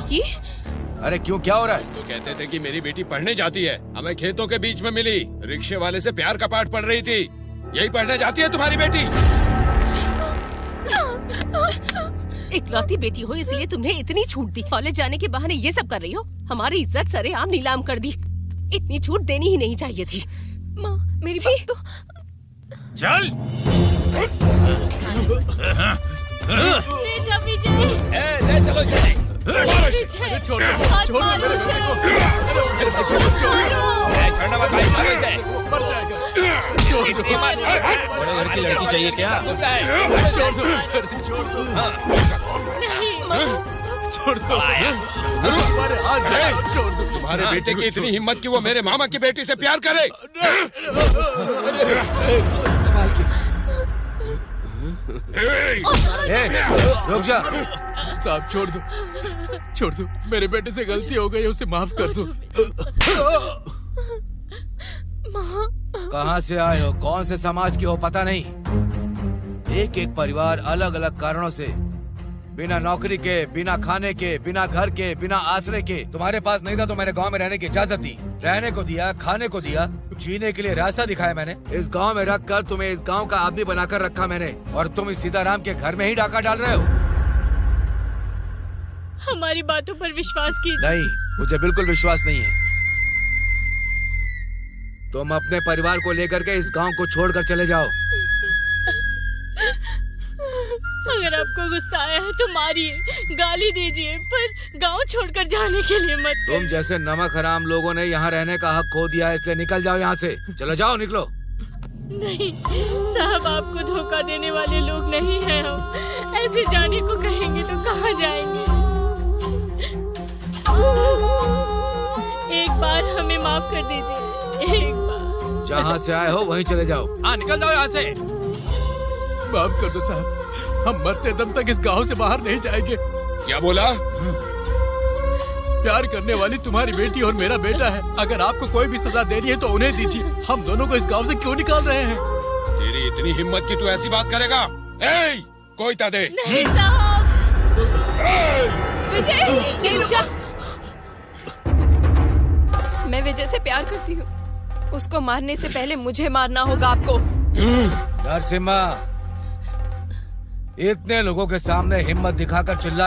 Rocky, अरे क्यों, क्या हो रहा है? तो कहते थे कि मेरी बेटी पढ़ने जाती है, हमें खेतों के बीच में मिली, रिक्शे वाले से प्यार का पाठ पढ़ रही थी। यही पढ़ने जाती है तुम्हारी बेटी? इकलौती बेटी हो इसलिए तुमने इतनी छूट दी। कॉलेज जाने के बहाने ये सब कर रही हो। हमारी इज्जत सरेआम नीलाम कर दी। इतनी छूट देनी ही नहीं चाहिए थी। माँ, मेरी बात तो... चल। बेटा विजय। ले चलो इसे। छोड़ मेरे बेटे को। छोड़ना मत भाई, मारो इसे। मर जाएगा। बड़े घर की लड़की चाहिए क्या? छोड़ दो। छोड़ दो। तुम्हारे बेटे की इतनी हिम्मत कि वो मेरे मामा की बेटी से प्यार करे। रुक जा। साहब छोड़ दो। मेरे बेटे से गलती हो गई, उसे माफ कर दो। कहाँ से आए हो, कौन से समाज के हो पता नहीं। एक एक परिवार अलग अलग कारणों से बिना नौकरी के, बिना खाने के, बिना घर के, बिना आश्रय के। तुम्हारे पास नहीं था तो मैंने गांव में रहने की इजाजत दी, रहने को दिया, खाने को दिया, जीने के लिए रास्ता दिखाया मैंने। इस गांव में रख कर तुम्हें इस गांव का आदमी बनाकर रखा मैंने, और तुम इस सीताराम के घर में ही डाका डाल रहे हो। हमारी बातों पर विश्वास कीजिए। नहीं, मुझे बिल्कुल विश्वास नहीं है। तुम अपने परिवार को लेकर के इस गांव को छोड़कर चले जाओ। अगर आपको गुस्सा आया है तो मारिए, गाली दीजिए, पर गांव छोड़कर जाने के लिए मत तुम जैसे नमक हराम लोगों ने यहाँ रहने का हक खो दिया है, इसलिए निकल जाओ यहाँ से। चलो जाओ, निकलो। नहीं साहब, आपको धोखा देने वाले लोग नहीं हैं हम। ऐसे जाने को कहेंगे तो कहाँ जाएंगे। एक बार हमें माफ कर दीजिए, एक बार। जहाँ से आए हो वहीं चले जाओ। हाँ, निकल जाओ यहाँ से। माफ कर दो साहब, हम मरते दम तक इस गांव से बाहर नहीं जाएंगे। क्या बोला? प्यार करने वाली तुम्हारी बेटी और मेरा बेटा है। अगर आपको कोई भी सजा देनी है तो उन्हें दीजिए। हम दोनों को इस गांव से क्यों निकाल रहे हैं? तेरी इतनी हिम्मत कि तू ऐसी बात करेगा? ए, कोई ता दे। नहीं साहब। विजय, ये रुक जा। मैं विजय से प्यार करती हूँ। उसको मारने से पहले मुझे मारना होगा आपको। नरसिम्हा, इतने लोगों के सामने हिम्मत दिखाकर चिल्ला